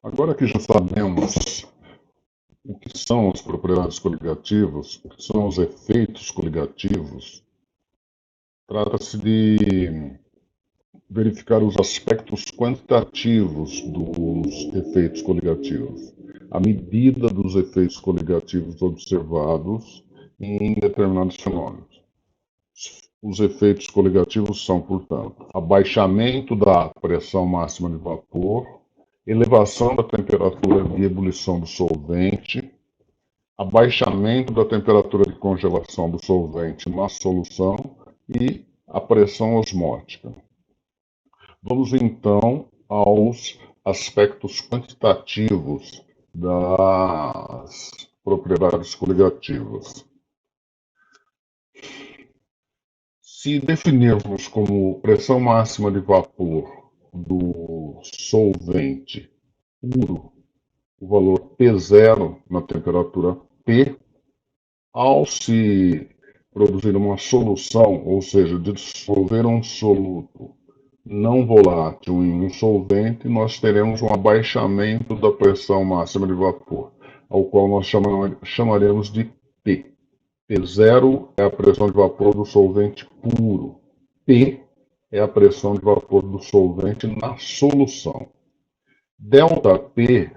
Agora que já sabemos o que são as propriedades coligativas, o que são os efeitos coligativos, trata-se de verificar os aspectos quantitativos dos efeitos coligativos, a medida dos efeitos coligativos observados em determinados fenômenos. Os efeitos coligativos são, portanto, abaixamento da pressão máxima de vapor, elevação da temperatura de ebulição do solvente, abaixamento da temperatura de congelação do solvente na solução e a pressão osmótica. Vamos então aos aspectos quantitativos das propriedades coligativas. Se definirmos como pressão máxima de vapor do solvente puro o valor P0 na temperatura P, ao se produzir uma solução, ou seja, dissolver um soluto não volátil em um solvente, nós teremos um abaixamento da pressão máxima de vapor, ao qual nós chamaremos de P. P0 é a pressão de vapor do solvente puro. P é a pressão de vapor do solvente na solução. ΔP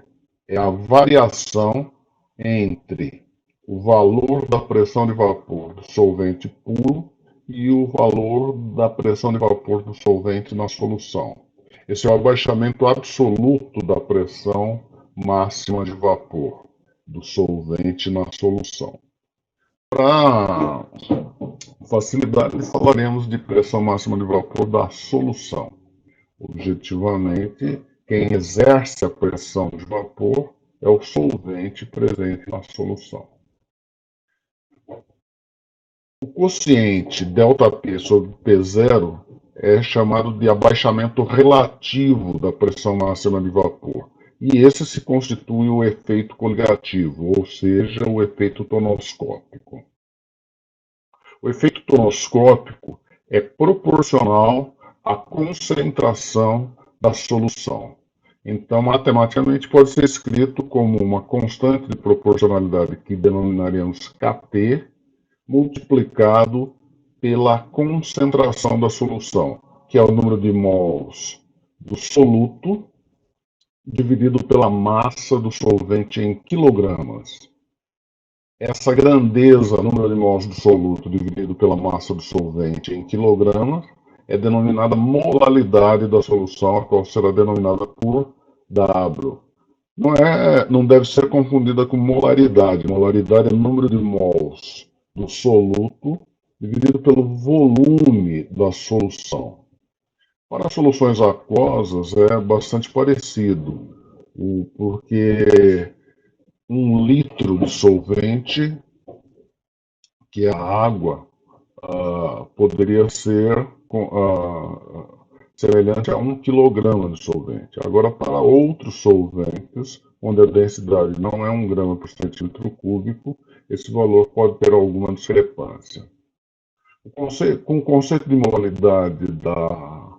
é a variação entre o valor da pressão de vapor do solvente puro e o valor da pressão de vapor do solvente na solução. Esse é o abaixamento absoluto da pressão máxima de vapor do solvente na solução. Para facilidade, falaremos de pressão máxima de vapor da solução. Objetivamente, quem exerce a pressão de vapor é o solvente presente na solução. O quociente ΔP sobre P0 é chamado de abaixamento relativo da pressão máxima de vapor. E esse se constitui o efeito coligativo, ou seja, o efeito tonoscópico. O efeito tonoscópico é proporcional à concentração da solução. Então, matematicamente, pode ser escrito como uma constante de proporcionalidade que denominaremos Kt, multiplicado pela concentração da solução, que é o número de mols do soluto, dividido pela massa do solvente em quilogramas. Essa grandeza, número de mols do soluto dividido pela massa do solvente em quilogramas, é denominada molalidade da solução, a qual será denominada por W. Não deve ser confundida com molaridade. Molaridade é o número de mols do soluto dividido pelo volume da solução. Para soluções aquosas é bastante parecido, porque 1 litro de solvente, que é a água, poderia ser semelhante a 1 quilograma de solvente. Agora, para outros solventes, onde a densidade não é 1 grama por centímetro cúbico, esse valor pode ter alguma discrepância. Com o conceito de molalidade da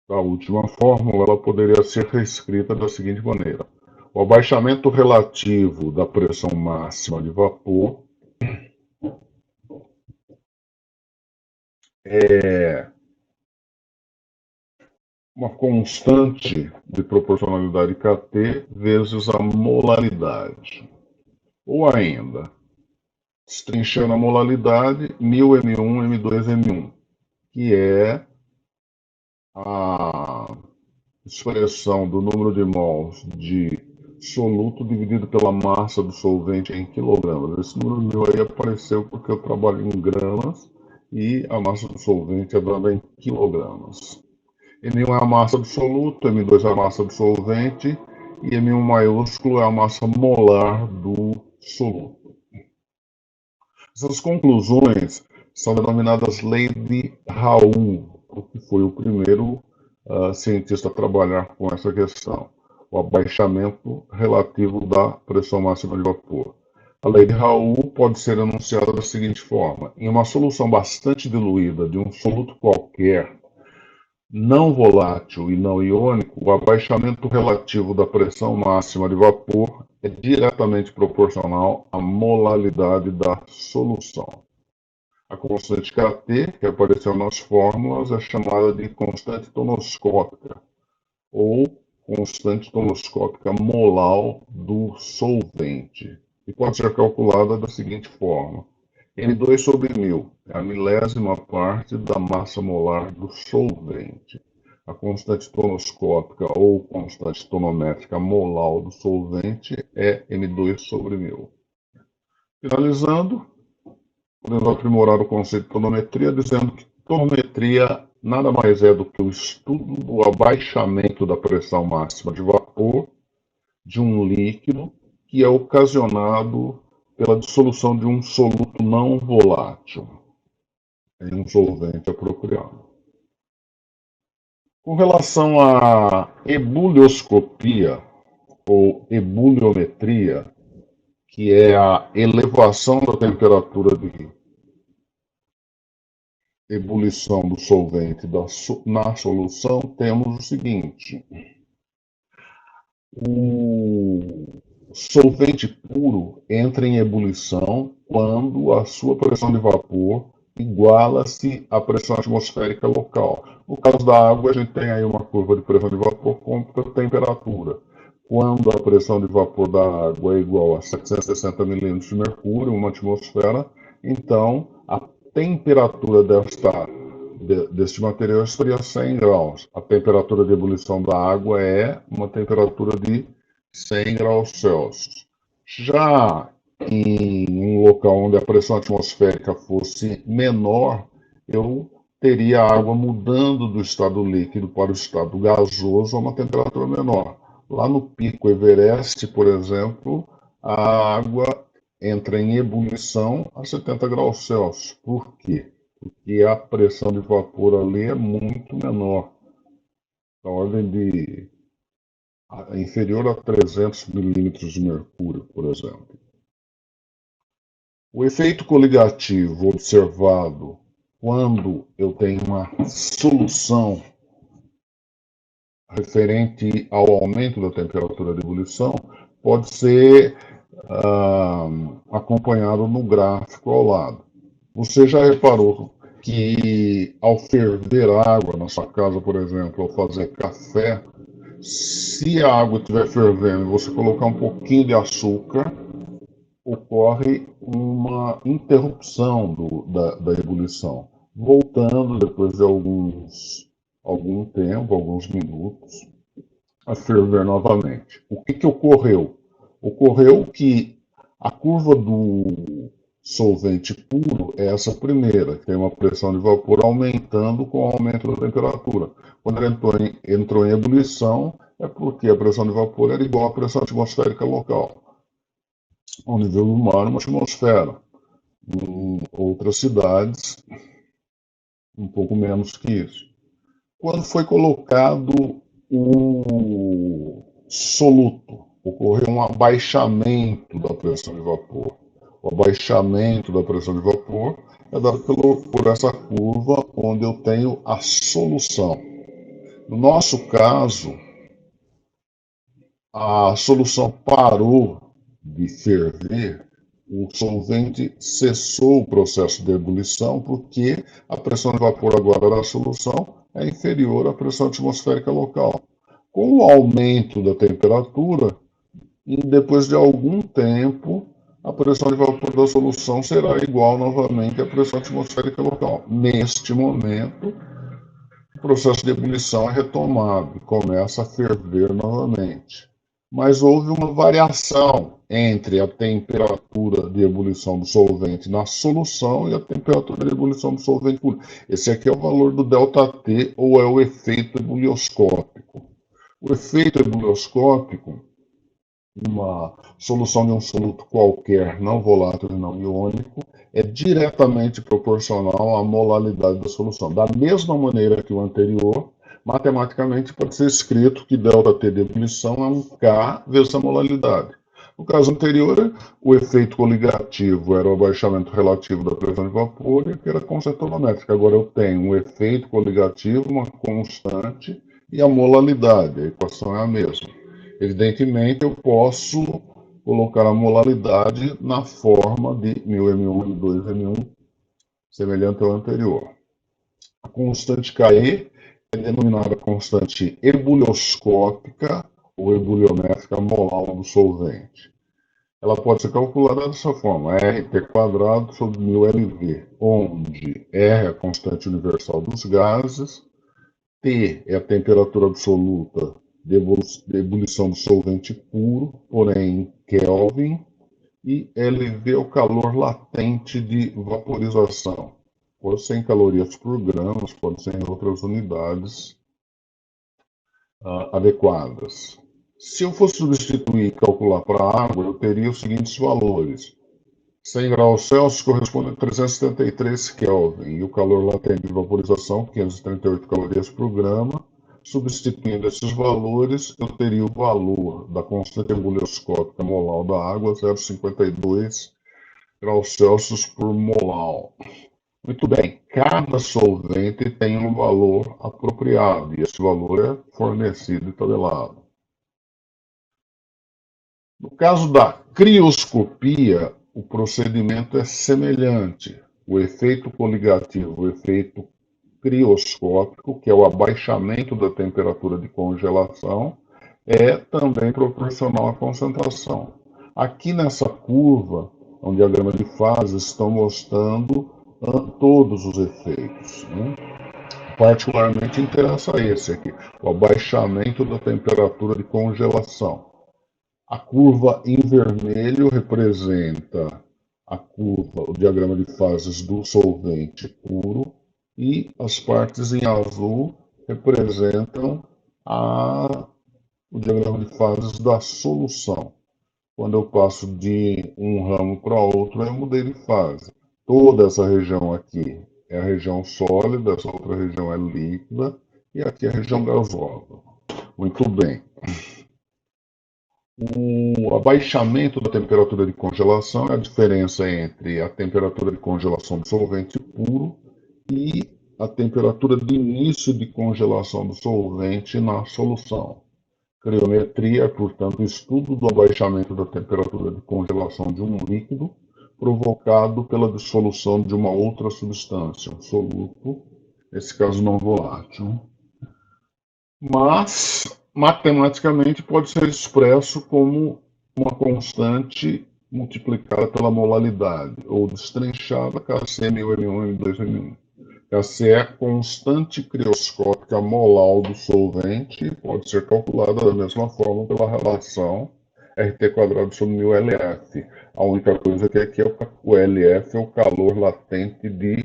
última fórmula, ela poderia ser reescrita da seguinte maneira: o abaixamento relativo da pressão máxima de vapor é uma constante de proporcionalidade Kt vezes a molaridade. Ou ainda, destrinchando a molaridade, 1000 M1, M2, M1, que é a expressão do número de mols de soluto dividido pela massa do solvente em quilogramas. Esse número 1000 aí apareceu porque eu trabalho em gramas e a massa do solvente é dada em quilogramas. M1 é a massa do soluto, M2 é a massa do solvente e M1 maiúsculo é a massa molar do soluto. Essas conclusões são denominadas Lei de Raoult, que foi o primeiro cientista a trabalhar com essa questão, o abaixamento relativo da pressão máxima de vapor. A Lei de Raoult pode ser enunciada da seguinte forma: em uma solução bastante diluída de um soluto qualquer, não volátil e não iônico, o abaixamento relativo da pressão máxima de vapor é diretamente proporcional à molalidade da solução. A constante Kt, que apareceu nas fórmulas, é chamada de constante tonoscópica, ou constante tonoscópica molar do solvente, e pode ser calculada da seguinte forma: M2 sobre 1000 é a milésima parte da massa molar do solvente. A constante tonoscópica ou constante tonométrica molar do solvente é M2 sobre 1000. Finalizando, podemos aprimorar o conceito de tonometria dizendo que tonometria nada mais é do que o estudo do abaixamento da pressão máxima de vapor de um líquido que é ocasionado pela dissolução de um soluto não volátil em um solvente apropriado. Com relação à ebulioscopia ou ebuliometria, que é a elevação da temperatura de ebulição do solvente na solução, temos o seguinte: o solvente puro entra em ebulição quando a sua pressão de vapor iguala-se à pressão atmosférica local. No caso da água, a gente tem aí uma curva de pressão de vapor contra temperatura. Quando a pressão de vapor da água é igual a 760 milímetros de mercúrio, uma atmosfera, então a temperatura deste material seria 100 graus. A temperatura de ebulição da água é uma temperatura de 100 graus Celsius. Já em um local onde a pressão atmosférica fosse menor, eu teria a água mudando do estado líquido para o estado gasoso a uma temperatura menor. Lá no Pico Everest, por exemplo, a água entra em ebulição a 70 graus Celsius. Por quê? Porque a pressão de vapor ali é muito menor, da ordem de inferior a 300 milímetros de mercúrio, por exemplo. O efeito coligativo observado quando eu tenho uma solução referente ao aumento da temperatura de ebulição pode ser acompanhado no gráfico ao lado. Você já reparou que ao ferver água na sua casa, por exemplo, ao fazer café, se a água estiver fervendo e você colocar um pouquinho de açúcar, ocorre uma interrupção da ebulição, voltando depois de algum tempo, alguns minutos, a ferver novamente. O que ocorreu? Ocorreu que a curva do solvente puro é essa primeira, que tem uma pressão de vapor aumentando com o aumento da temperatura. Quando ele entrou em ebulição, é porque a pressão de vapor era igual à pressão atmosférica local. Ao nível do mar, uma atmosfera. Em outras cidades, um pouco menos que isso. Quando foi colocado o soluto, ocorreu um abaixamento da pressão de vapor. O abaixamento da pressão de vapor é dado por essa curva onde eu tenho a solução. No nosso caso, a solução parou de ferver, o solvente cessou o processo de ebulição porque a pressão de vapor agora da solução é inferior à pressão atmosférica local. Com o aumento da temperatura, e depois de algum tempo, a pressão de vapor da solução será igual novamente à pressão atmosférica local. Neste momento, o processo de ebulição é retomado e começa a ferver novamente. Mas houve uma variação entre a temperatura de ebulição do solvente na solução e a temperatura de ebulição do solvente puro. Esse aqui é o valor do ΔT, ou é o efeito ebulioscópico. O efeito ebulioscópico, uma solução de um soluto qualquer, não volátil e não iônico, é diretamente proporcional à molalidade da solução. Da mesma maneira que o anterior, matematicamente pode ser escrito que ΔT de ebulição é um K vezes a molalidade. No caso anterior, o efeito coligativo era o abaixamento relativo da pressão de vapor e que era a constante tonométrica. Agora eu tenho um efeito coligativo, uma constante e a molaridade. A equação é a mesma. Evidentemente, eu posso colocar a molaridade na forma de μm1 e 2m1, semelhante ao anterior. A constante Ke é denominada constante ebulioscópica ou ebuliométrica molar do solvente. Ela pode ser calculada dessa forma, RT² sobre 1000 LV, onde R é a constante universal dos gases, T é a temperatura absoluta de ebulição do solvente puro, porém em Kelvin, e LV é o calor latente de vaporização. Pode ser em calorias por gramas, pode ser em outras unidades adequadas. Se eu fosse substituir e calcular para a água, eu teria os seguintes valores. 100 graus Celsius corresponde a 373 Kelvin e o calor latente de vaporização, 538 calorias por grama. Substituindo esses valores, eu teria o valor da constante ebulioscópica molar da água, 0,52 graus Celsius por molar. Muito bem, cada solvente tem um valor apropriado e esse valor é fornecido e tabelado. No caso da crioscopia, o procedimento é semelhante. O efeito coligativo, o efeito crioscópico, que é o abaixamento da temperatura de congelação, é também proporcional à concentração. Aqui nessa curva, um diagrama de fases, estão mostrando todos os efeitos. Particularmente interessa esse aqui, o abaixamento da temperatura de congelação. A curva em vermelho representa o diagrama de fases do solvente puro e as partes em azul representam o diagrama de fases da solução. Quando eu passo de um ramo para outro, eu mudei de fase. Toda essa região aqui é a região sólida, essa outra região é líquida e aqui é a região gasosa. Muito bem. O abaixamento da temperatura de congelação é a diferença entre a temperatura de congelação do solvente puro e a temperatura de início de congelação do solvente na solução. Criometria é, portanto, o estudo do abaixamento da temperatura de congelação de um líquido provocado pela dissolução de uma outra substância, um soluto, nesse caso não volátil. Mas, matematicamente, pode ser expresso como uma constante multiplicada pela molaridade, ou destrinchada, Kc μm1 e 2m1. Kc é a constante crioscópica molar do solvente, pode ser calculada da mesma forma pela relação RT² sobre 1000 LF. A única coisa que aqui é o LF é o calor latente de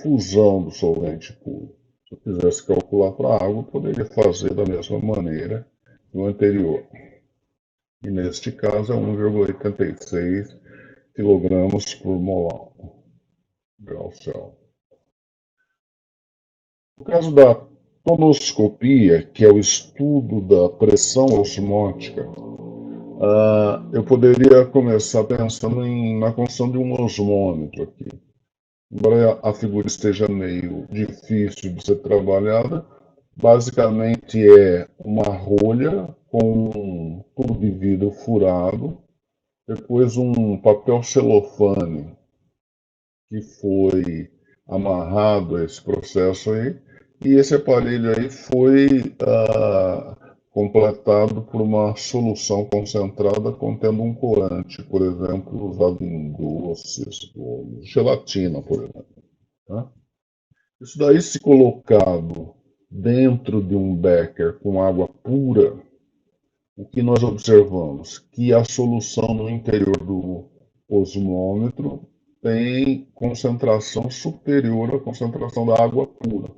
fusão do solvente puro. Se eu quisesse calcular para a água, eu poderia fazer da mesma maneira que o anterior. E neste caso é 1,86 kg por molar. Grau Celsius. No caso da tonoscopia, que é o estudo da pressão osmótica, eu poderia começar pensando na construção de um osmômetro aqui. Embora a figura esteja meio difícil de ser trabalhada, basicamente é uma rolha com um tubo de vidro furado, depois um papel celofane que foi amarrado a esse processo aí, e esse aparelho aí foi completado por uma solução concentrada contendo um corante, por exemplo, usado em doces, gelatina, por exemplo. Tá? Isso daí, se colocado dentro de um becker com água pura, o que nós observamos? Que a solução no interior do osmômetro tem concentração superior à concentração da água pura.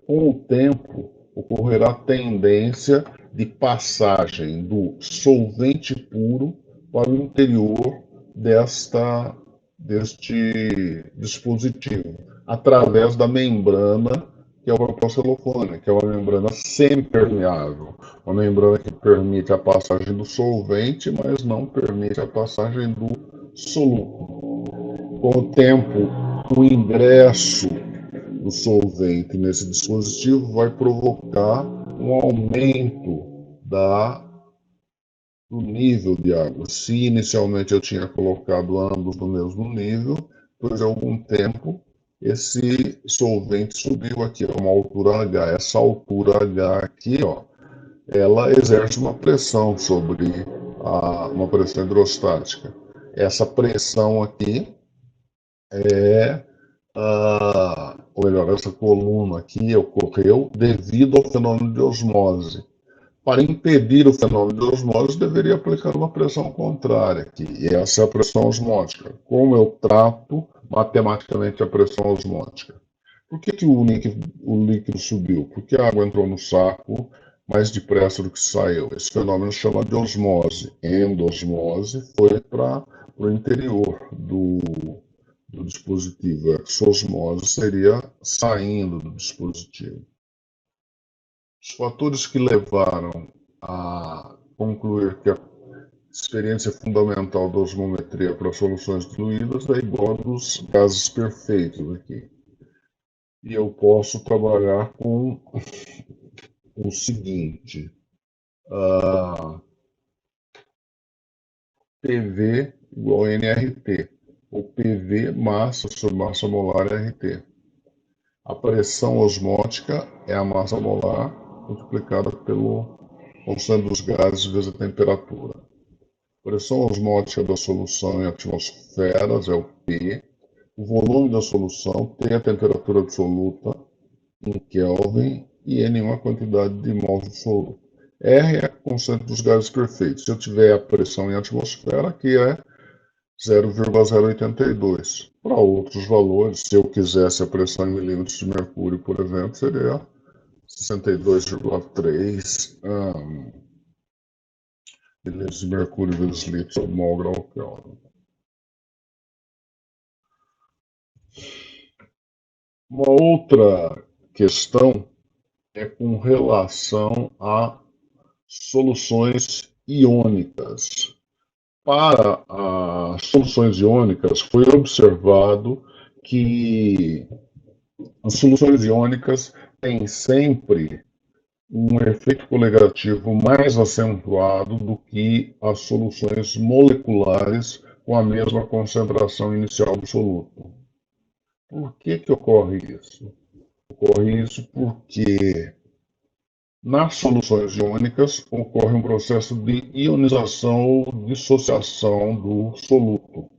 Com o tempo, ocorrerá tendência de passagem do solvente puro para o interior deste dispositivo, através da membrana, que é o propilcelofone, que é uma membrana semipermeável, uma membrana que permite a passagem do solvente, mas não permite a passagem do soluto. Com o tempo, o ingresso do solvente nesse dispositivo vai provocar um aumento do nível de água. Se inicialmente eu tinha colocado ambos no mesmo nível, depois de algum tempo, esse solvente subiu aqui a uma altura H. Essa altura H aqui, ó, ela exerce uma pressão sobre uma pressão hidrostática. Essa pressão aqui ou melhor, essa coluna aqui ocorreu devido ao fenômeno de osmose. Para impedir o fenômeno de osmose, deveria aplicar uma pressão contrária aqui, e essa é a pressão osmótica. Como eu trato matematicamente a pressão osmótica? Por que o líquido subiu? Porque a água entrou no saco mais depressa do que saiu. Esse fenômeno chama de osmose. Endosmose foi para o interior do dispositivo. A exosmose seria saindo do dispositivo. Os fatores que levaram a concluir que a experiência fundamental da osmometria para soluções diluídas é igual a dos gases perfeitos aqui. E eu posso trabalhar com o seguinte, PV igual a NRT, ou PV massa sobre massa molar RT. A pressão osmótica é a massa molar multiplicada pelo constante dos gases vezes a temperatura. A pressão osmótica da solução em atmosferas é o P. O volume da solução, T é a temperatura absoluta em Kelvin e N é uma quantidade de mols de soluto. R é a constante dos gases perfeitos. Se eu tiver a pressão em atmosfera, que é 0,082. Para outros valores, se eu quisesse a pressão em milímetros de mercúrio, por exemplo, seria 62,3 milímetros de mercúrio vezes litro sobre mol grau Kelvin. Uma outra questão é com relação a soluções iônicas. Para as soluções iônicas, foi observado que as soluções iônicas têm sempre um efeito coligativo mais acentuado do que as soluções moleculares com a mesma concentração inicial do soluto. Por que ocorre isso? Ocorre isso porque nas soluções iônicas ocorre um processo de ionização ou dissociação do soluto.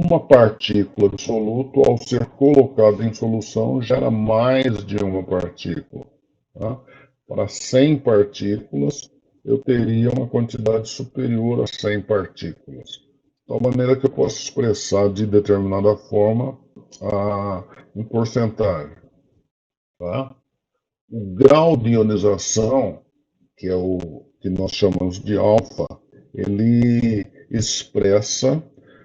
Uma partícula de soluto, ao ser colocada em solução, gera mais de uma partícula. Tá? Para 100 partículas, eu teria uma quantidade superior a 100 partículas. De tal maneira que eu posso expressar de determinada forma em porcentagem. Tá? O grau de ionização, que é o que nós chamamos de alfa, ele expressa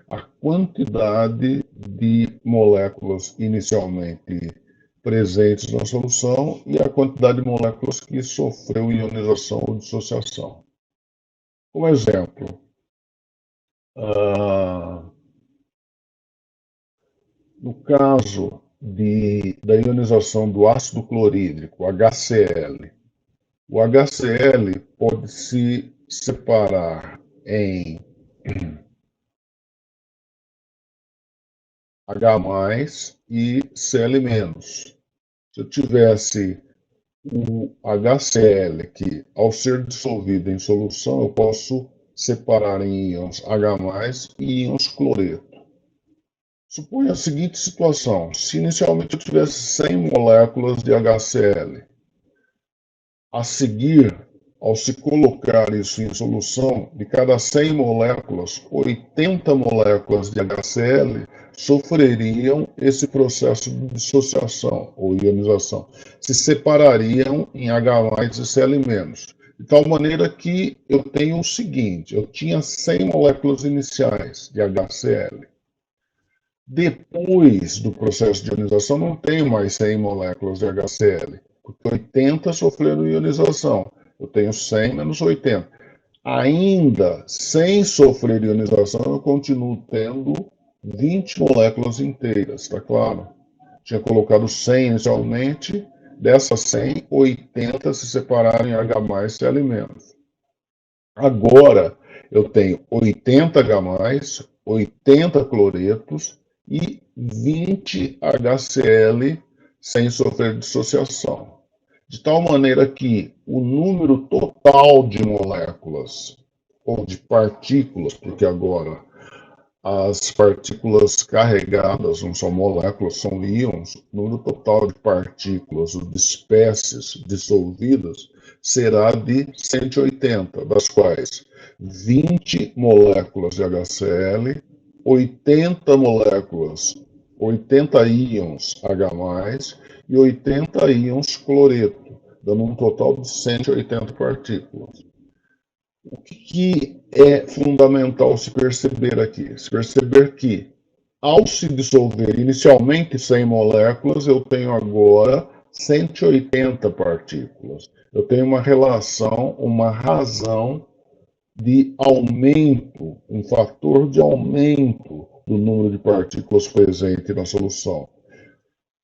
a quantidade de moléculas inicialmente presentes na solução e a quantidade de moléculas que sofreu ionização ou dissociação. Como exemplo, no caso da ionização do ácido clorídrico, HCl, o HCl pode se separar em H+ e Cl-. Se eu tivesse o HCl, que ao ser dissolvido em solução, eu posso separar em íons H+ e íons cloreto. Suponha a seguinte situação: se inicialmente eu tivesse 100 moléculas de HCl, a seguir, ao se colocar isso em solução, de cada 100 moléculas, 80 moléculas de HCl sofreriam esse processo de dissociação ou ionização. Se separariam em H+ e Cl-. De tal maneira que eu tenho o seguinte: eu tinha 100 moléculas iniciais de HCl. Depois do processo de ionização, não tenho mais 100 moléculas de HCl, porque 80 sofreram ionização. Eu tenho 100 menos 80. Ainda sem sofrer ionização, eu continuo tendo 20 moléculas inteiras, está claro? Tinha colocado 100 inicialmente, dessas 100, 80 se separaram em H+, Cl-. Agora eu tenho 80 H+, 80 cloretos e 20 HCl sem sofrer dissociação. De tal maneira que o número total de moléculas, ou de partículas, porque agora as partículas carregadas não são moléculas, são íons, o número total de partículas ou de espécies dissolvidas será de 180, das quais 20 moléculas de HCl, 80 moléculas, 80 íons H+, e 80 íons cloreto, dando um total de 180 partículas. O que é fundamental se perceber aqui? Se perceber que, ao se dissolver inicialmente 100 moléculas, eu tenho agora 180 partículas. Eu tenho uma relação, uma razão de aumento, um fator de aumento do número de partículas presente na solução.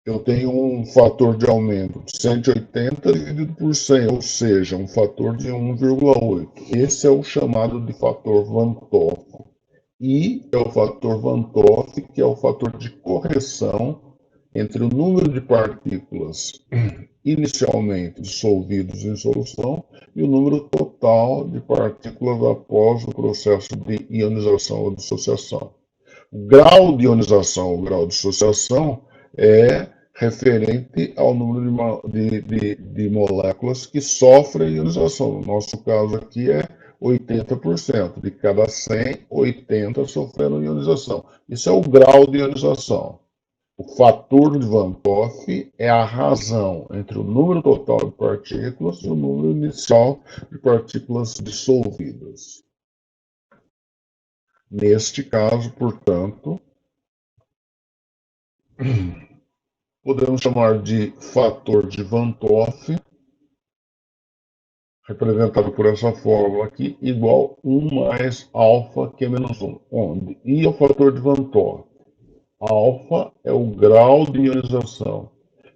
Eu tenho um fator de aumento de 180 dividido por 100, ou seja, um fator de 1,8. Esse é o chamado de fator Van Toff. E é o fator Van Toff, que é o fator de correção entre o número de partículas inicialmente dissolvidos em solução e o número total de partículas após o processo de ionização ou dissociação. O grau de ionização ou grau de dissociação é referente ao número de moléculas que sofrem ionização. No nosso caso aqui é 80%. De cada 100, 80 sofreram ionização. Isso é o grau de ionização. O fator de Van Toff é a razão entre o número total de partículas e o número inicial de partículas dissolvidas. Neste caso, portanto, podemos chamar de fator de Van Toff, representado por essa fórmula aqui, igual 1 mais alfa Q menos 1, onde I é o fator de Van Toff, alfa é o grau de ionização,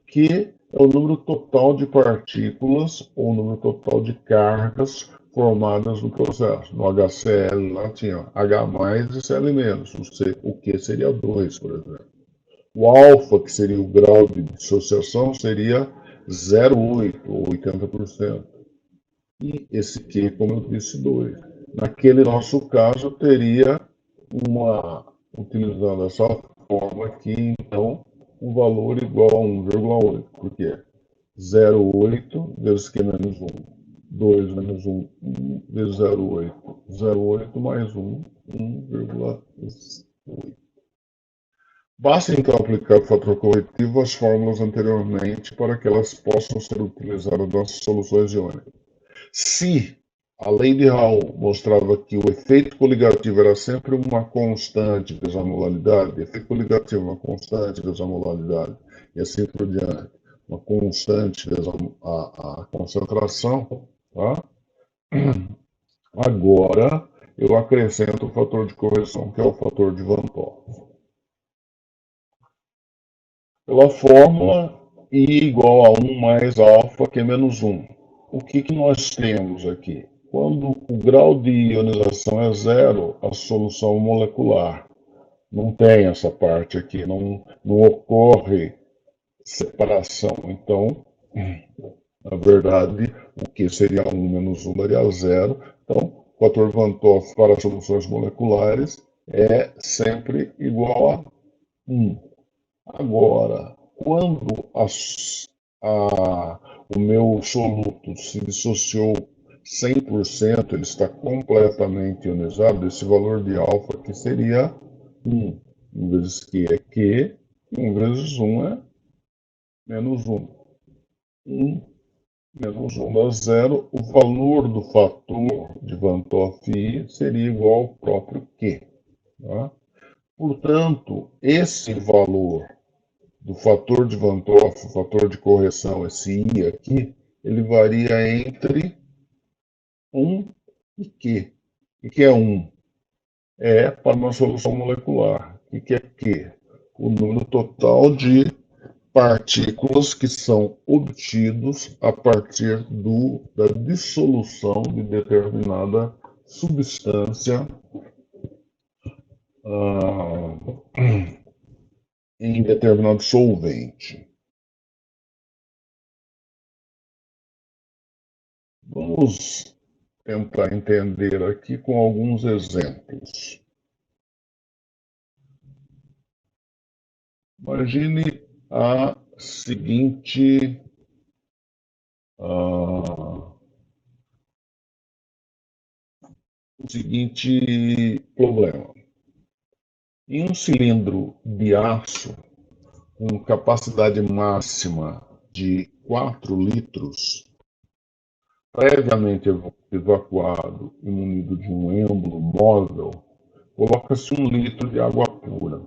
Q é o número total de partículas ou o número total de cargas formadas no processo. No HCl lá tinha H+ e Cl-, o Q seria 2, por exemplo. O alfa, que seria o grau de dissociação, seria 0,8 ou 80%. E esse Q, como eu disse, 2. Naquele nosso caso, teria utilizando essa forma aqui, então, um valor igual a 1,8, porque 0,8 vezes Q menos 1, 2 menos 1, 1 vezes 0,8, 0,8 mais 1, 1,8. Basta então aplicar o fator corretivo às fórmulas anteriormente para que elas possam ser utilizadas nas soluções iônicas. Se a lei de Raoult mostrava que o efeito coligativo era sempre uma constante vezes a molaridade, efeito coligativo uma constante vezes a molaridade, e assim por diante, uma constante vezes a concentração, tá? Agora eu acrescento o fator de correção, que é o fator de Van Toff. Pela fórmula I igual a 1 mais alfa Q menos 1. O que nós temos aqui? Quando o grau de ionização é zero, a solução molecular. Não tem essa parte aqui, não ocorre separação. Então, na verdade, o que seria 1 menos 1 daria zero. Então, o fator Van Toff para soluções moleculares é sempre igual a 1. Agora, quando o meu soluto se dissociou 100%, ele está completamente ionizado, esse valor de alfa aqui seria 1. 1 vezes Q é Q, 1 vezes 1 é menos 1. 1 menos 1 dá zero. O valor do fator de Van Toff I seria igual ao próprio Q. Tá? Portanto, esse valor do fator de Van Toff, o fator de correção, esse I aqui, ele varia entre 1 e Q. O que é 1? É para uma solução molecular. O que é Q? O número total de partículas que são obtidos a partir da dissolução de determinada substância ah, em determinado solvente. Vamos tentar entender aqui com alguns exemplos. Imagine ah, o seguinte problema. Em um cilindro de aço com capacidade máxima de 4 litros, previamente evacuado e munido de um êmbolo móvel, coloca-se 1 litro de água pura.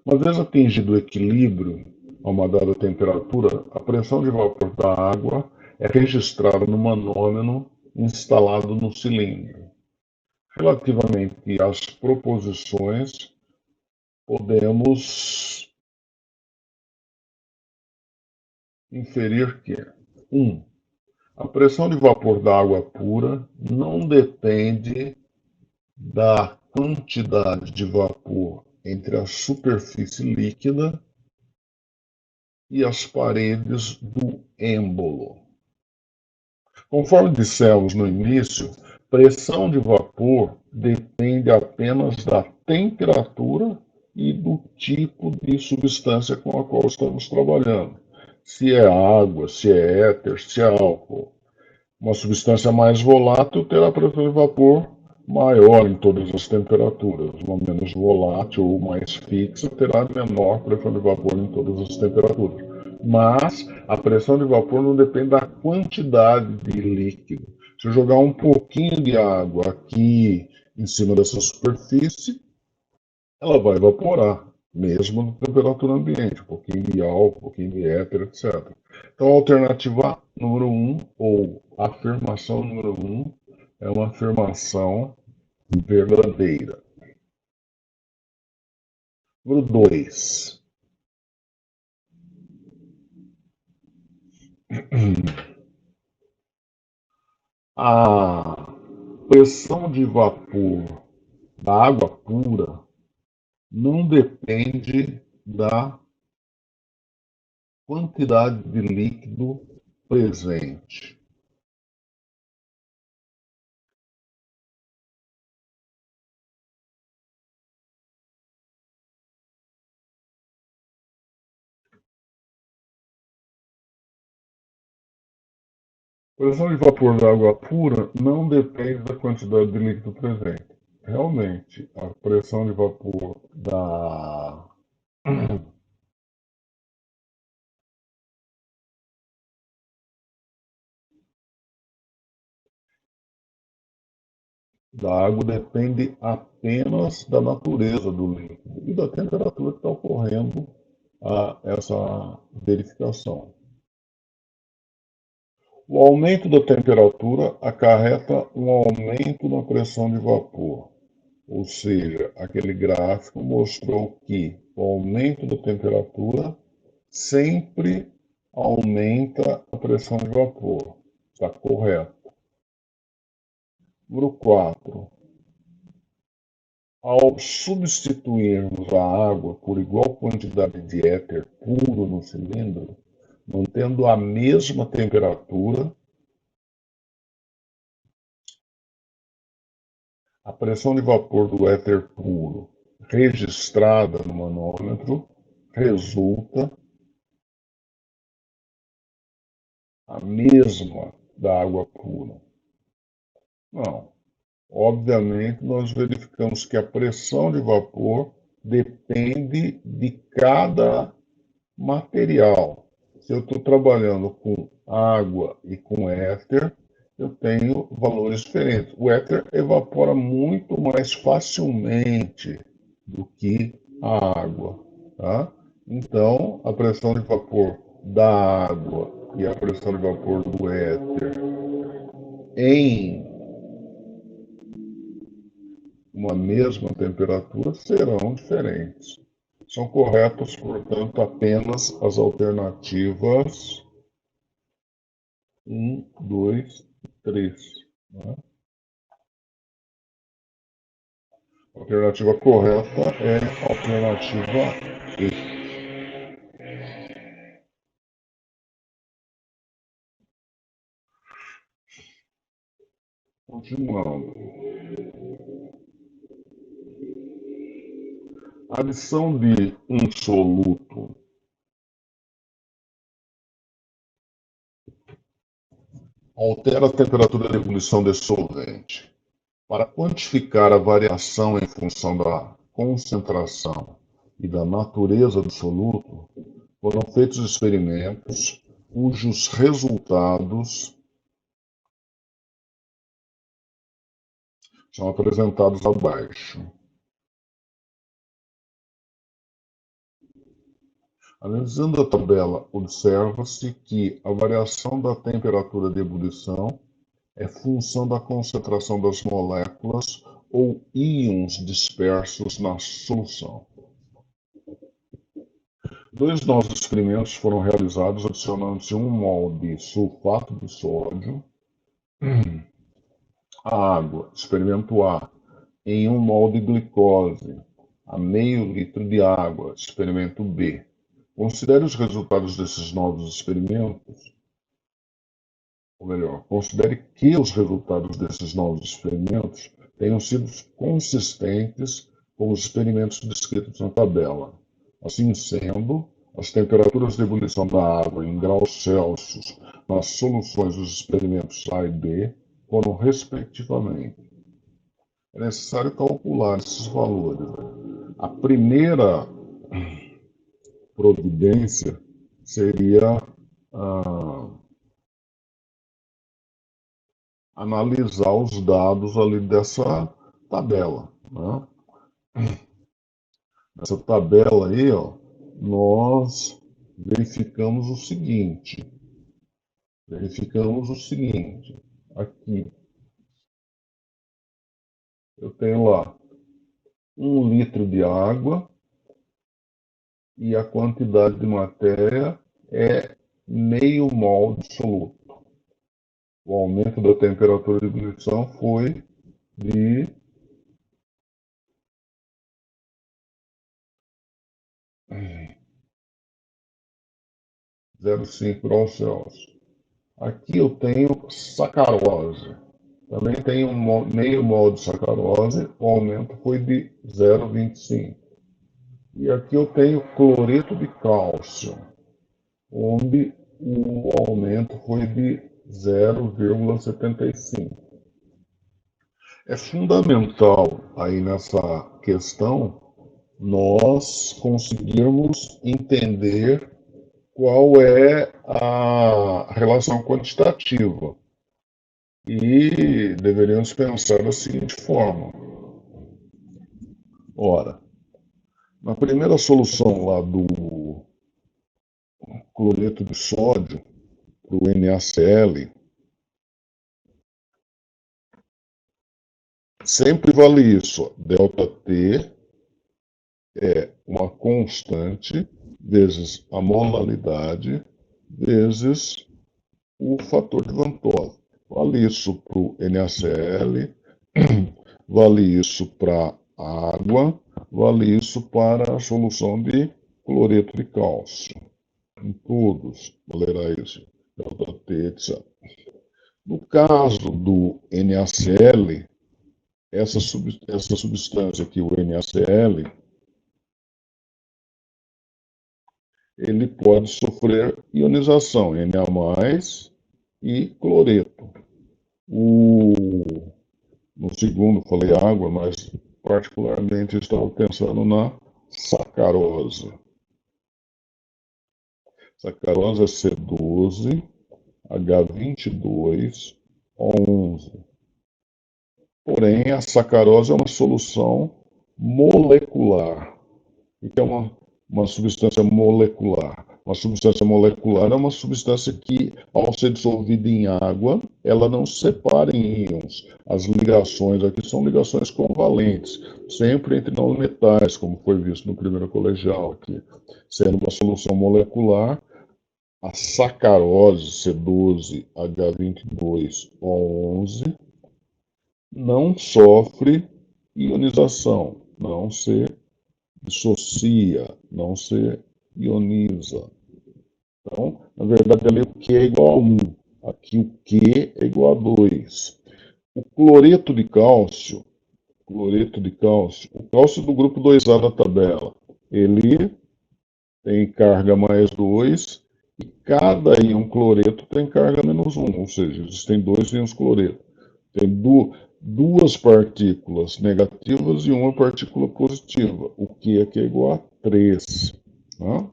Uma vez atingido o equilíbrio a uma dada temperatura, a pressão de vapor da água é registrada no manômetro instalado no cilindro. Relativamente às proposições, podemos inferir que 1. A pressão de vapor da água pura não depende da quantidade de vapor entre a superfície líquida e as paredes do êmbolo. Conforme dissemos no início, pressão de vapor depende apenas da temperatura e do tipo de substância com a qual estamos trabalhando. Se é água, se é éter, se é álcool. Uma substância mais volátil terá pressão de vapor maior em todas as temperaturas. Uma menos volátil ou mais fixa terá menor pressão de vapor em todas as temperaturas. Mas a pressão de vapor não depende da quantidade de líquido. Se eu jogar um pouquinho de água aqui em cima dessa superfície, ela vai evaporar, mesmo na temperatura ambiente, um pouquinho de álcool, um pouquinho de éter, etc. Então, a alternativa número 1, ou a afirmação número 1, é uma afirmação verdadeira. Número 2. A pressão de vapor da água pura não depende da quantidade de líquido presente. A pressão de vapor da água pura não depende da quantidade de líquido presente. Realmente, a pressão de vapor da água depende apenas da natureza do líquido e da temperatura que está ocorrendo essa verificação. O aumento da temperatura acarreta um aumento na pressão de vapor, ou seja, aquele gráfico mostrou que o aumento da temperatura sempre aumenta a pressão de vapor. Está correto. Número 4. Ao substituirmos a água por igual quantidade de éter puro no cilindro, mantendo a mesma temperatura, a pressão de vapor do éter puro registrada no manômetro resulta a mesma da água pura. Não. Obviamente, nós verificamos que a pressão de vapor depende de cada material. Se eu estou trabalhando com água e com éter, eu tenho valores diferentes. O éter evapora muito mais facilmente do que a água. Tá? Então, a pressão de vapor da água e a pressão de vapor do éter em uma mesma temperatura serão diferentes. São corretas, portanto, apenas as alternativas 1, 2 e 3. Né? A alternativa correta é a alternativa E. Continuando. A adição de um soluto altera a temperatura de ebulição desse solvente. Para quantificar a variação em função da concentração e da natureza do soluto, foram feitos experimentos cujos resultados são apresentados abaixo. Analisando a tabela, observa-se que a variação da temperatura de ebulição é função da concentração das moléculas ou íons dispersos na solução. Dois novos experimentos foram realizados adicionando-se 1 mol de sulfato de sódio à água. Experimento A. Em 1 mol de glicose a meio litro de água. Experimento B. Considere os resultados desses novos experimentos, ou melhor, considere que os resultados desses novos experimentos tenham sido consistentes com os experimentos descritos na tabela. Assim sendo, as temperaturas de ebulição da água em graus Celsius nas soluções dos experimentos A e B foram respectivamente. É necessário calcular esses valores. A primeira providência seria analisar os dados ali dessa tabela. Né? Nessa tabela aí, ó, nós verificamos o seguinte. Aqui eu tenho lá 1 litro de água e a quantidade de matéria é meio mol de soluto. O aumento da temperatura de ebulição foi de 0,5 graus Celsius. Aqui eu tenho sacarose. Também tenho meio mol de sacarose, o aumento foi de 0,25. E aqui eu tenho cloreto de cálcio, onde o aumento foi de 0,75. É fundamental aí nessa questão nós conseguirmos entender qual é a relação quantitativa. E deveríamos pensar da seguinte forma. Ora, na primeira solução lá do cloreto de sódio, para o NaCl, sempre vale isso. ΔT é uma constante vezes a molaridade vezes o fator de Van 't Hoff. Vale isso para o NaCl, vale isso para a água, vale isso para a solução de cloreto de cálcio. Em todos valerá isso, ΔT, etc. No caso do NaCl, essa substância aqui, o NaCl, ele pode sofrer ionização, Na+, e cloreto. No segundo falei água, mas particularmente estava pensando na sacarose. Sacarose é C12, H22, O11. Porém, a sacarose é uma solução molecular. O que é uma substância molecular? Uma substância molecular é uma substância que, ao ser dissolvida em água, ela não se separa em íons. As ligações aqui são ligações covalentes, sempre entre não metais, como foi visto no primeiro colegial aqui. Sendo uma solução molecular, a sacarose C12H22O11 não sofre ionização, não se dissocia, não se ioniza. Então, na verdade, ali o Q é igual a 1. Aqui o Q é igual a 2. O o cálcio do grupo 2A da tabela, ele tem carga mais 2 e cada íon cloreto tem carga menos 1, ou seja, existem dois íons cloreto. Tem duas partículas negativas e uma partícula positiva, o que aqui é igual a 3. Tá?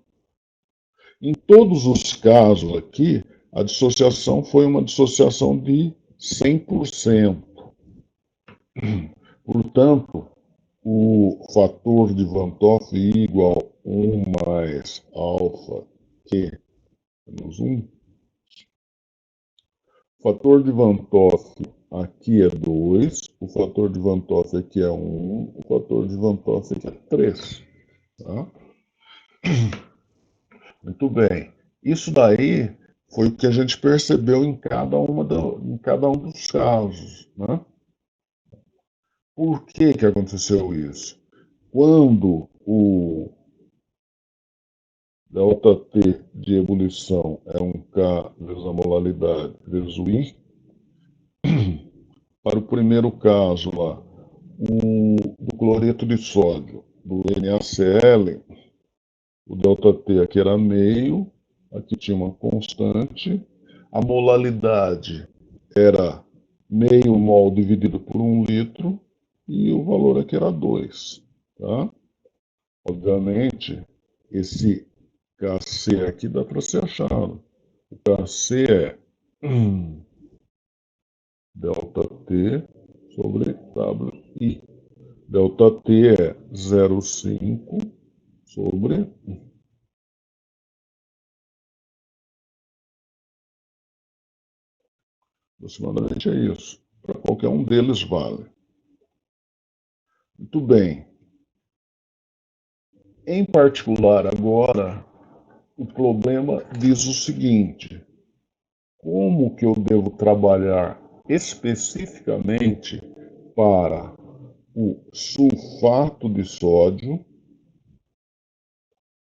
Em todos os casos aqui, a dissociação foi uma dissociação de 100%. Portanto, o fator de Van Toff igual 1 mais alfa Q menos 1. O fator de Van Toff aqui é 2, o fator de Van Toff aqui é 1, o fator de Van Toff aqui é 3. Tá? Muito bem. Isso daí foi o que a gente percebeu em cada um dos casos. Né? Por que, que aconteceu isso? Quando o ΔT de ebulição é um K vezes a molaridade vezes o I, para o primeiro caso lá, do cloreto de sódio, do NaCl, o ΔT aqui era meio, aqui tinha uma constante, a molalidade era meio mol dividido por 1 litro e o valor aqui era 2. Tá? Obviamente, esse Kc aqui dá para ser achado. O Kc é ΔT sobre Wi. ΔT é 0,5 sobre aproximadamente é isso. Para qualquer um deles vale. Muito bem. Em particular, agora, o problema diz o seguinte: como que eu devo trabalhar especificamente para o sulfato de sódio?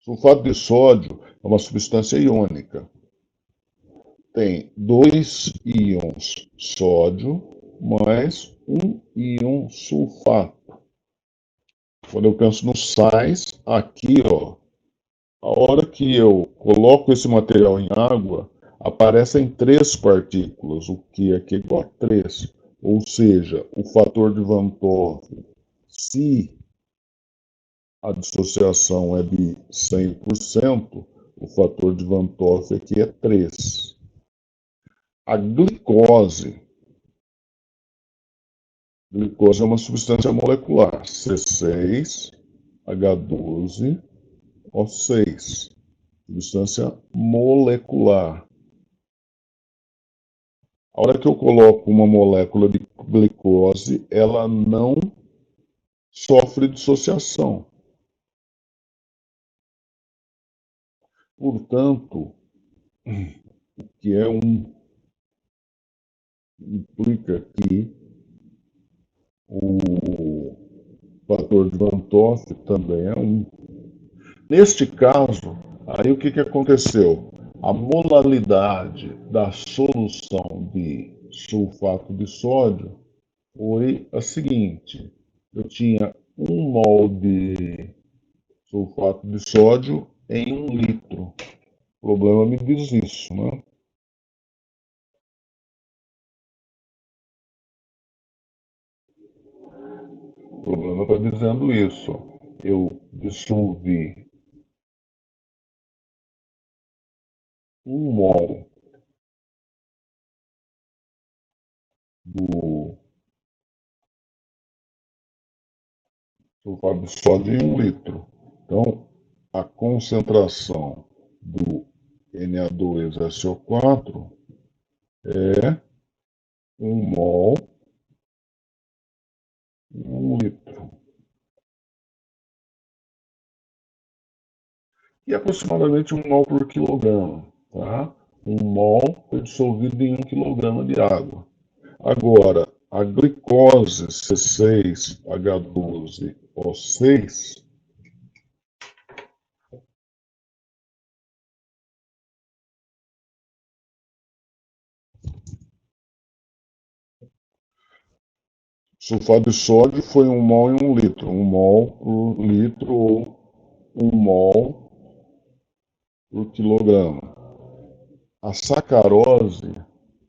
Sulfato de sódio é uma substância iônica. Tem dois íons sódio mais um íon sulfato. Quando eu penso nos sais, aqui, ó, a hora que eu coloco esse material em água, aparecem 3 partículas, o que aqui é igual a 3. Ou seja, o fator de Van Toff, se a dissociação é de 100%, o fator de Van Toff aqui é 3. A glicose é uma substância molecular, C6H12O6, substância molecular. A hora que eu coloco uma molécula de glicose, ela não sofre dissociação. Portanto, o que implica que o fator de Van Toff também é 1. Neste caso, aí o que aconteceu? A molalidade da solução de sulfato de sódio foi a seguinte: eu tinha 1 mol de sulfato de sódio em 1 litro. O problema me diz isso, né? O problema está dizendo isso. Eu dissolvi 1 mol do sulfato de sódio em 1 litro. Então, a concentração do Na2SO4 é 1 mol em 1 litro. E aproximadamente 1 mol por quilograma. Tá? 1 mol foi dissolvido em 1 quilograma de água. Agora, a glicose C6H12O6 sulfato de sódio foi 1 mol em 1 litro. 1 mol por litro ou 1 mol por quilograma. A sacarose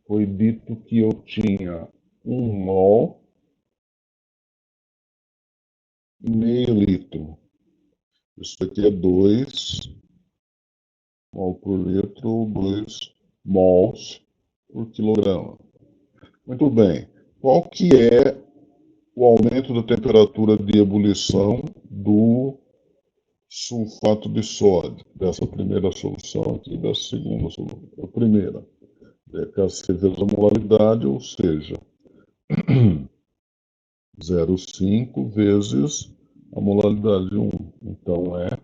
foi dito que eu tinha 1 mol e meio litro. Isso aqui é 2 mol por litro ou 2 mols por quilograma. Muito bem. Qual que é o aumento da temperatura de ebulição do sulfato de sódio, dessa primeira solução aqui, da segunda solução? A primeira é Kc vezes a molaridade, ou seja, 0,5 vezes a molaridade de 1. Então é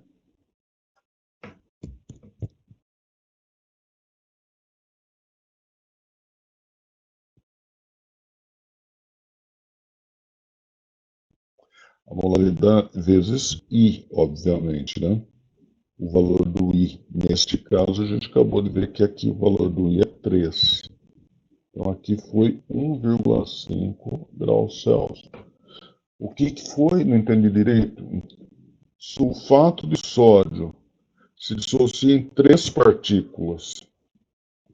a molaridade vezes I, obviamente, né? O valor do I, neste caso, a gente acabou de ver que aqui o valor do I é 3. Então aqui foi 1,5 graus Celsius. O que foi? Não entendi direito. Sulfato de sódio se dissocia em 3 partículas.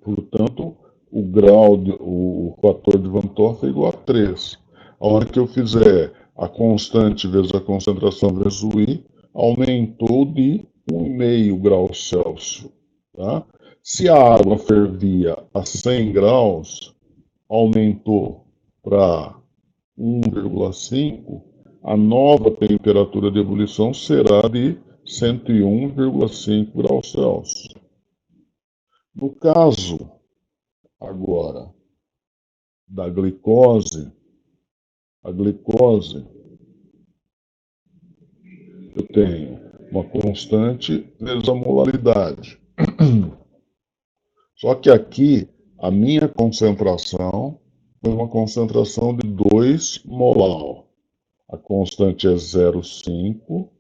Portanto, o fator de Van Toff é igual a 3. A hora que eu fizer a constante vezes a concentração vezes o I, aumentou de 1,5 graus Celsius. Tá? Se a água fervia a 100 graus, aumentou para 1,5, a nova temperatura de ebulição será de 101,5 graus Celsius. No caso, agora, da glicose, a glicose, eu tenho uma constante vezes a molaridade. Só que aqui, a minha concentração foi uma concentração de 2 molar. A constante é 0,5,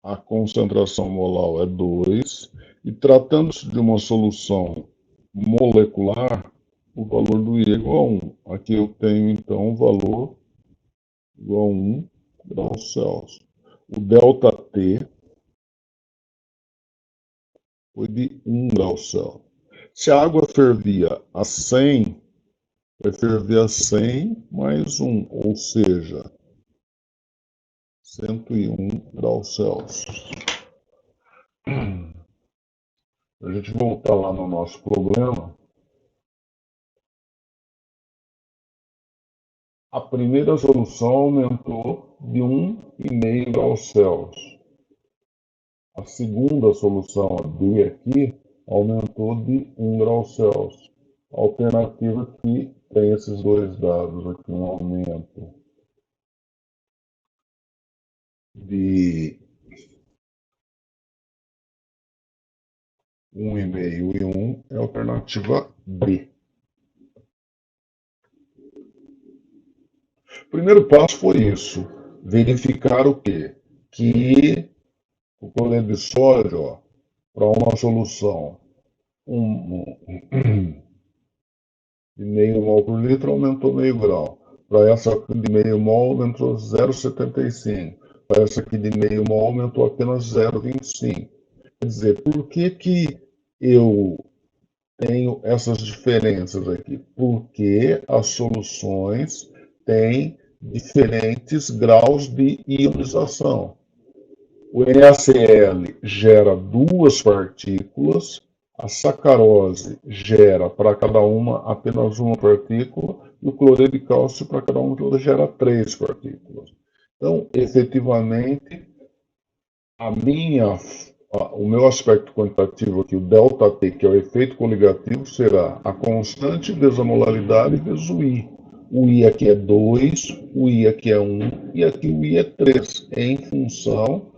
a concentração molar é 2, e tratando-se de uma solução molecular, o valor do I é igual a 1. Aqui eu tenho, então, o valor igual a 1 graus Celsius. O ΔT foi de 1 grau Celsius. Se a água fervia a 100, vai ferver a 100 mais 1, ou seja, 101 graus Celsius. A gente voltar lá no nosso problema, a primeira solução aumentou de 1,5 graus Celsius. A segunda solução, a D aqui, aumentou de 1 grau Celsius. A alternativa aqui tem esses dois dados aqui, um aumento de 1,5 e 1 é a alternativa B. O primeiro passo foi isso, verificar o quê? Que o cloreto de sódio, para uma solução de meio mol por litro, aumentou meio grau. Para essa de meio mol, aumentou 0,75. Para essa aqui de meio mol, aumentou apenas 0,25. Quer dizer, por que eu tenho essas diferenças aqui? Porque as soluções têm diferentes graus de ionização. O NaCl gera 2 partículas, a sacarose gera para cada uma apenas uma partícula, e o cloreto de cálcio para cada uma gera 3 partículas. Então, efetivamente, o meu aspecto quantitativo aqui, o ΔT, que é o efeito coligativo, será a constante vezes a molaridade vezes o I. O I aqui é 2, o I aqui é 1 e aqui o I é 3, em função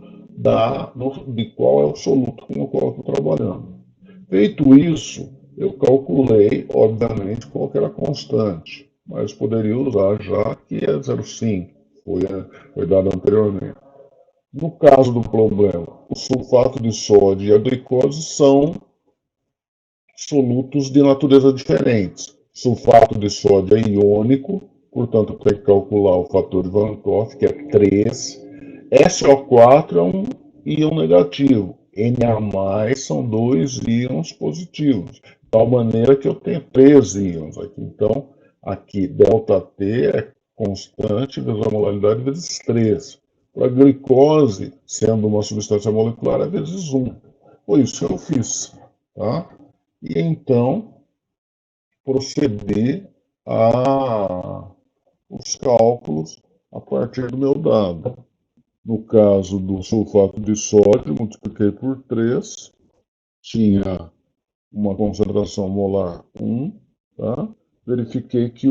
de qual é o soluto com o qual eu estou trabalhando. Feito isso, eu calculei, obviamente, qual que era a constante, mas poderia usar já que é 0,5, foi dado anteriormente. No caso do problema, o sulfato de sódio e a glicose são solutos de natureza diferentes. Sulfato de sódio é iônico, portanto, tem que calcular o fator de Van 't, que é 3. SO4 é um íon negativo. Na+ são 2 íons positivos. De tal maneira que eu tenho 3 íons aqui. Então, aqui, ΔT é constante vezes a molaridade vezes 3. Para a glicose, sendo uma substância molecular, é vezes 1. Foi isso que eu fiz. Tá? E então proceder a os cálculos a partir do meu dado. No caso do sulfato de sódio, multipliquei por 3, tinha uma concentração molar 1, tá? Verifiquei que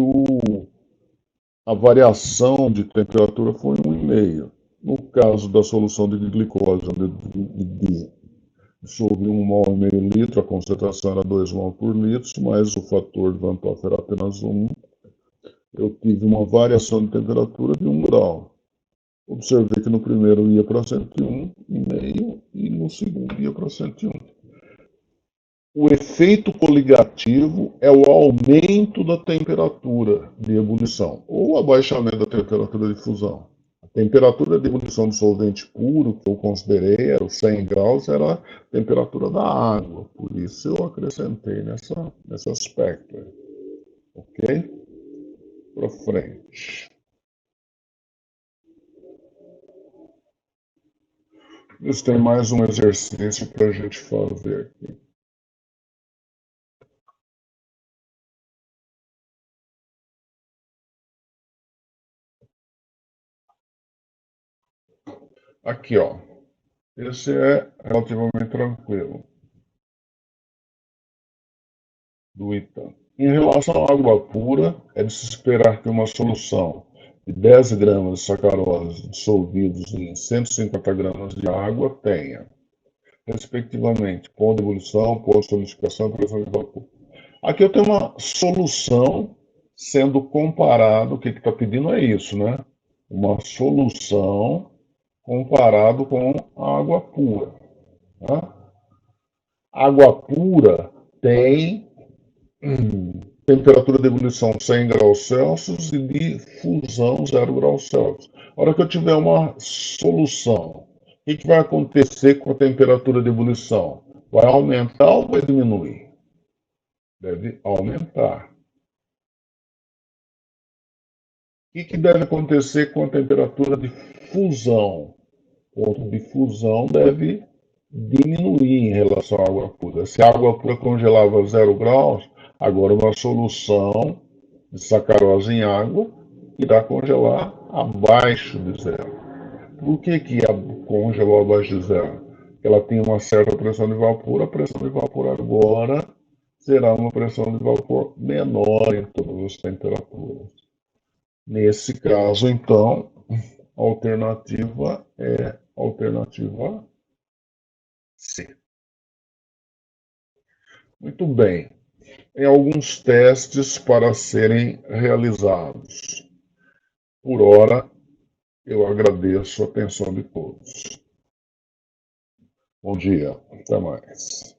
a variação de temperatura foi 1,5. No caso da solução de glicose, onde dissolvi 1,5 litro, a concentração era 2 mol por litro, mas o fator de Van 't era apenas 1. Eu tive uma variação de temperatura de 1 grau. Observei que no primeiro ia para 101,5 e no segundo ia para 101. O efeito coligativo é o aumento da temperatura de ebulição ou abaixamento da temperatura de fusão. A temperatura de ebulição do solvente puro, que eu considerei, era os 100 graus, era a temperatura da água. Por isso eu acrescentei nesse aspecto. Ok? Para frente. Isso tem mais um exercício para a gente fazer aqui. Aqui, ó. Esse é relativamente tranquilo. Do Ita. Em relação à água pura, é de se esperar que uma solução de 10 gramas de sacarose dissolvidos em 150 gramas de água tenha, respectivamente, ponto de ebulição, ponto de solidificação e pressão de vapor. Aqui eu tenho uma solução sendo comparado, o que está pedindo é isso, né? Uma solução comparado com a água pura. Tá? Água pura tem temperatura de ebulição 100 graus Celsius e de fusão 0 graus Celsius. A hora que eu tiver uma solução, o que vai acontecer com a temperatura de ebulição? Vai aumentar ou vai diminuir? Deve aumentar. O que deve acontecer com a temperatura de fusão? O ponto de fusão deve diminuir em relação à água pura. Se a água pura congelava 0 graus, agora uma solução de sacarose em água irá congelar abaixo de 0. Por que congelou abaixo de 0? Ela tem uma certa pressão de vapor, a pressão de vapor agora será uma pressão de vapor menor em todas as temperaturas. Nesse caso, então, a alternativa é a alternativa C. Muito bem. Em alguns testes para serem realizados. Por hora, eu agradeço a atenção de todos. Bom dia, até mais.